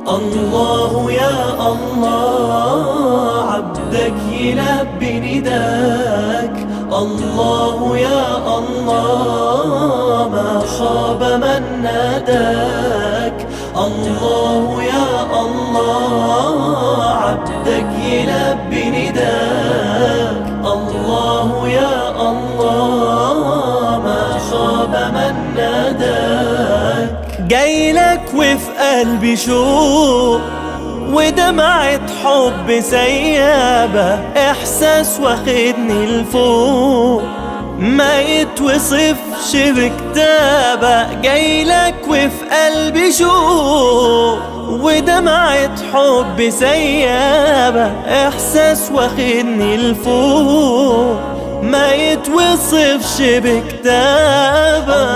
الله يا الله عبدك يلبي نداك. الله يا الله ما خاب من ناداك. الله يا الله عبدك يلبي نداك. الله يا الله ما خاب من ناداك. جايلك وفي قلبي شوق ودمعة حب سيابة، إحساس واخدني لفوق ما يتوصفش بكتابة. جايلك وفي قلبي شوق ودمعة حب سيابة، إحساس واخدني لفوق ما يتوصفش بكتابة.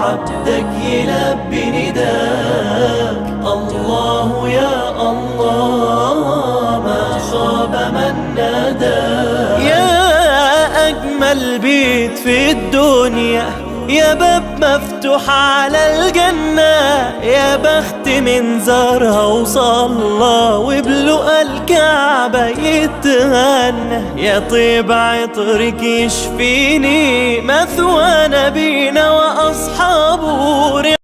عبدك يلبي نداك. الله يا الله ما خاب من ناداك. يا أجمل بيت في الدنيا، يا باب مفتوح على الجنة، يا بخت من زارها وصلى وبلقى الكعبة يتهنى. يا طيب عطرك يشفيني مثوى نبينا وأصحابه.